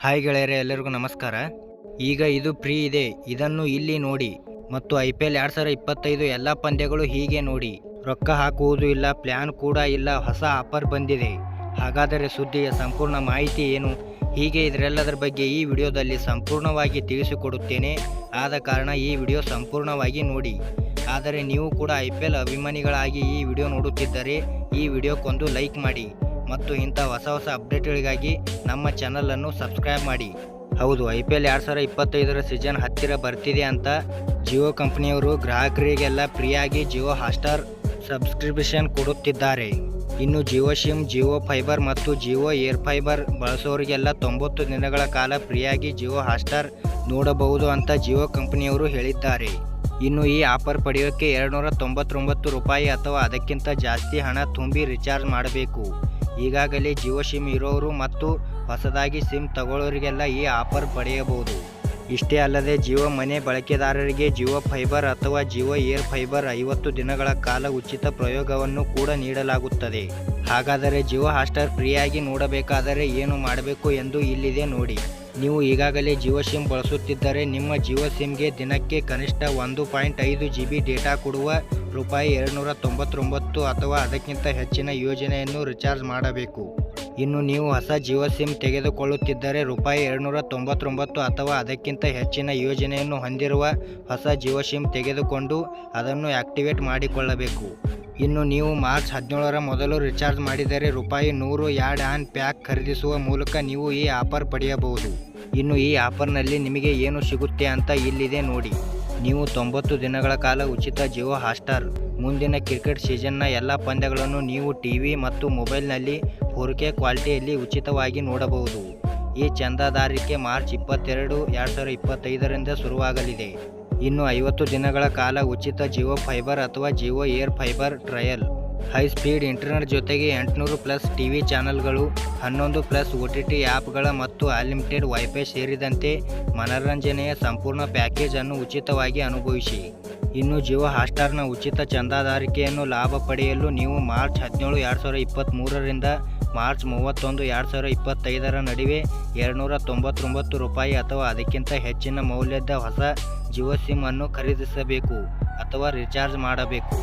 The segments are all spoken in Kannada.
ಹಾಯ್ ಗೆಳೆಯರೆ, ಎಲ್ಲರಿಗೂ ನಮಸ್ಕಾರ. ಈಗ ಇದು ಫ್ರೀ ಇದೆ, ಇದನ್ನು ಇಲ್ಲಿ ನೋಡಿ. ಮತ್ತು IPL 2025 ಎಲ್ಲ ಪಂದ್ಯಗಳು ಹೀಗೆ ನೋಡಿ. ರೊಕ್ಕ ಹಾಕುವುದು ಇಲ್ಲ, ಪ್ಲ್ಯಾನ್ ಕೂಡ ಇಲ್ಲ, ಹೊಸ ಆಫರ್ ಬಂದಿದೆ. ಹಾಗಾದರೆ ಸುದ್ದಿಯ ಸಂಪೂರ್ಣ ಮಾಹಿತಿ ಏನು? ಹೀಗೆ ಇದರೆಲ್ಲದರ ಬಗ್ಗೆ ಈ ವಿಡಿಯೋದಲ್ಲಿ ಸಂಪೂರ್ಣವಾಗಿ ತಿಳಿಸಿಕೊಡುತ್ತೇನೆ. ಆದ ಕಾರಣ ಈ ವಿಡಿಯೋ ಸಂಪೂರ್ಣವಾಗಿ ನೋಡಿ. ಆದರೆ ನೀವು ಕೂಡ IPL ಅಭಿಮಾನಿಗಳಾಗಿ ಈ ವಿಡಿಯೋ ನೋಡುತ್ತಿದ್ದರೆ ಈ ವಿಡಿಯೋಕ್ಕೊಂದು ಲೈಕ್ ಮಾಡಿ ಮತ್ತು ಇಂಥ ಹೊಸ ಅಪ್ಡೇಟ್ಗಳಿಗಾಗಿ ನಮ್ಮ ಚಾನಲನ್ನು ಸಬ್ಸ್ಕ್ರೈಬ್ ಮಾಡಿ. ಹೌದು, IPL 2025 ಸೀಸನ್ ಹತ್ತಿರ ಬರ್ತಿದೆ ಅಂತ ಜಿಯೋ ಕಂಪನಿಯವರು ಗ್ರಾಹಕರಿಗೆಲ್ಲ ಫ್ರೀಯಾಗಿ ಜಿಯೋ ಹಾಟ್ಸ್ಟಾರ್ ಸಬ್ಸ್ಕ್ರಿಪ್ಷನ್ ಕೊಡುತ್ತಿದ್ದಾರೆ. ಇನ್ನು ಜಿಯೋ ಸಿಮ್, ಜಿಯೋ ಫೈಬರ್ ಮತ್ತು ಜಿಯೋ ಏರ್ ಫೈಬರ್ ಬಳಸೋರಿಗೆಲ್ಲ 90 ದಿನಗಳ ಕಾಲ ಫ್ರೀಯಾಗಿ ಜಿಯೋ ಹಾಟ್ಸ್ಟಾರ್ ನೋಡಬಹುದು ಅಂತ ಜಿಯೋ ಕಂಪನಿಯವರು ಹೇಳಿದ್ದಾರೆ. ಇನ್ನು ಈ ಆಫರ್ ಪಡೆಯೋಕ್ಕೆ ₹299 ಅಥವಾ ಅದಕ್ಕಿಂತ ಜಾಸ್ತಿ ಹಣ ತುಂಬಿ ರಿಚಾರ್ಜ್ ಮಾಡಬೇಕು. ಈಗಾಗಲೇ ಜಿಯೋ ಸಿಮ್ ಇರೋರು ಮತ್ತು ಹೊಸದಾಗಿ ಸಿಮ್ ತಗೊಳ್ಳೋರಿಗೆಲ್ಲ ಈ ಆಫರ್ ಪಡೆಯಬಹುದು. ಇಷ್ಟೇ ಅಲ್ಲದೆ ಜಿಯೋ ಮನೆ ಬಳಕೆದಾರರಿಗೆ ಜಿಯೋ ಫೈಬರ್ ಅಥವಾ ಜಿಯೋ ಏರ್ ಫೈಬರ್ 50 ದಿನಗಳ ಕಾಲ ಉಚಿತ ಪ್ರಯೋಗವನ್ನು ಕೂಡ ನೀಡಲಾಗುತ್ತದೆ. ಹಾಗಾದರೆ ಜಿಯೋ ಹಾಟ್ಸ್ಟಾರ್ ಫ್ರೀಯಾಗಿ ನೋಡಬೇಕಾದರೆ ಏನು ಮಾಡಬೇಕು ಎಂದು ಇಲ್ಲಿದೆ ನೋಡಿ. ನೀವು ಈಗಾಗಲೇ ಜಿಯೋ ಸಿಮ್ ಬಳಸುತ್ತಿದ್ದರೆ ನಿಮ್ಮ ಜಿಯೋ ಸಿಮ್ಗೆ ದಿನಕ್ಕೆ ಕನಿಷ್ಠ 1.5 GB ಡೇಟಾ ಕೊಡುವ ₹299 ಅಥವಾ ಅದಕ್ಕಿಂತ ಹೆಚ್ಚಿನ ಯೋಜನೆಯನ್ನು ರಿಚಾರ್ಜ್ ಮಾಡಬೇಕು. ಇನ್ನು ನೀವು ಹೊಸ ಜಿಯೋ ಸಿಮ್ ತೆಗೆದುಕೊಳ್ಳುತ್ತಿದ್ದರೆ ₹299 ಅಥವಾ ಅದಕ್ಕಿಂತ ಹೆಚ್ಚಿನ ಯೋಜನೆಯನ್ನು ಹೊಂದಿರುವ ಹೊಸ ಜಿಯೋ ಸಿಮ್ ತೆಗೆದುಕೊಂಡು ಅದನ್ನು ಆಕ್ಟಿವೇಟ್ ಮಾಡಿಕೊಳ್ಳಬೇಕು. ಇನ್ನು ನೀವು ಮಾರ್ಚ್ 17ರ ಮೊದಲು ರಿಚಾರ್ಜ್ ಮಾಡಿದರೆ ₹100 ಆ್ಯಡ್ ಆನ್ ಪ್ಯಾಕ್ ಖರೀದಿಸುವ ಮೂಲಕ ನೀವು ಈ ಆಫರ್ ಪಡೆಯಬಹುದು. ಇನ್ನು ಈ ಆಫರ್ನಲ್ಲಿ ನಿಮಗೆ ಏನು ಸಿಗುತ್ತೆ ಅಂತ ಇಲ್ಲಿದೆ ನೋಡಿ. ನೀವು 90 ದಿನಗಳ ಕಾಲ ಉಚಿತ ಜಿಯೋ ಹಾಟ್ಸ್ಟಾರ್, ಮುಂದಿನ ಕ್ರಿಕೆಟ್ ಸೀಸನ್ನ ಎಲ್ಲ ಪಂದ್ಯಗಳನ್ನು ನೀವು ಟಿವಿ ಮತ್ತು ಮೊಬೈಲ್ನಲ್ಲಿ 4K ಕ್ವಾಲಿಟಿಯಲ್ಲಿ ಉಚಿತವಾಗಿ ನೋಡಬಹುದು. ಈ ಚಂದಾದಾರಿಕೆ ಮಾರ್ಚ್ 22, 2025ರಿಂದ ಶುರುವಾಗಲಿದೆ. ಇನ್ನು 50 ದಿನಗಳ ಕಾಲ ಉಚಿತ ಜಿಯೋ ಫೈಬರ್ ಅಥವಾ Jio air fibre trial, high speed internet ಜೊತೆಗೆ 800+ ಟಿವಿ ಚಾನೆಲ್ಗಳು, 11+ OTT ಆ್ಯಪ್ಗಳ ಮತ್ತು ಅನ್ಲಿಮಿಟೆಡ್ ವೈಫೈ ಸೇರಿದಂತೆ ಮನರಂಜನೆಯ ಸಂಪೂರ್ಣ ಪ್ಯಾಕೇಜ್ ಅನ್ನು ಉಚಿತವಾಗಿ ಅನುಭವಿಸಿ. ಇನ್ನು ಜಿಯೋ ಹಾಟ್ಸ್ಟಾರ್ನ ಉಚಿತ ಚಂದಾದಾರಿಕೆಯನ್ನು ಲಾಭ ಪಡೆಯಲು ನೀವು ಮಾರ್ಚ್ 17, 2023ರಿಂದ ಮಾರ್ಚ್ 31, 2025ರ ನಡುವೆ ₹299 ಅಥವಾ ಅದಕ್ಕಿಂತ ಹೆಚ್ಚಿನ ಮೌಲ್ಯದ ಹೊಸ ಜಿಯೋ ಸಿಮ್ ಅನ್ನು ಖರೀದಿಸಬೇಕು ಅಥವಾ ರಿಚಾರ್ಜ್ ಮಾಡಬೇಕು.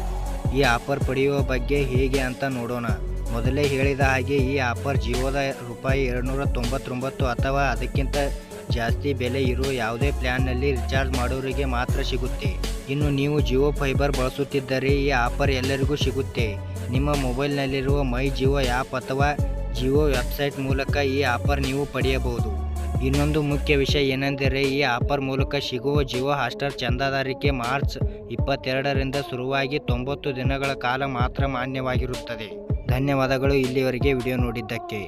ಈ ಆಫರ್ ಪಡೆಯುವ ಬಗ್ಗೆ ಹೇಗೆ ಅಂತ ನೋಡೋಣ. ಮೊದಲೇ ಹೇಳಿದ ಹಾಗೆ ಈ ಆಫರ್ ಜಿಯೋದ ₹299 ಅಥವಾ ಅದಕ್ಕಿಂತ ಜಾಸ್ತಿ ಬೆಲೆ ಇರುವ ಯಾವುದೇ ಪ್ಲ್ಯಾನ್ನಲ್ಲಿ ರಿಚಾರ್ಜ್ ಮಾಡೋರಿಗೆ ಮಾತ್ರ ಸಿಗುತ್ತೆ. ಇನ್ನು ನೀವು ಜಿಯೋ ಫೈಬರ್ ಬಳಸುತ್ತಿದ್ದರೆ ಈ ಆಫರ್ ಎಲ್ಲರಿಗೂ ಸಿಗುತ್ತೆ. ನಿಮ್ಮ ಮೊಬೈಲ್ನಲ್ಲಿರುವ ಮೈ ಜಿಯೋ ಆ್ಯಪ್ ಅಥವಾ ಜಿಯೋ ವೆಬ್ಸೈಟ್ ಮೂಲಕ ಈ ಆಫರ್ ನೀವು ಪಡೆಯಬಹುದು. ಇನ್ನೊಂದು ಮುಖ್ಯ ವಿಷಯ ಏನೆಂದರೆ ಈ ಆಫರ್ ಮೂಲಕ ಸಿಗುವ ಜಿಯೋ ಹಾಟ್ಸ್ಟಾರ್ ಚಂದಾದಾರಿಕೆ ಮಾರ್ಚ್ 22ರಿಂದ ಶುರುವಾಗಿ 90 ದಿನಗಳ ಕಾಲ ಮಾತ್ರ ಮಾನ್ಯವಾಗಿರುತ್ತದೆ. ಧನ್ಯವಾದಗಳು ಇಲ್ಲಿವರೆಗೆ ವಿಡಿಯೋ ನೋಡಿದ್ದಕ್ಕೆ.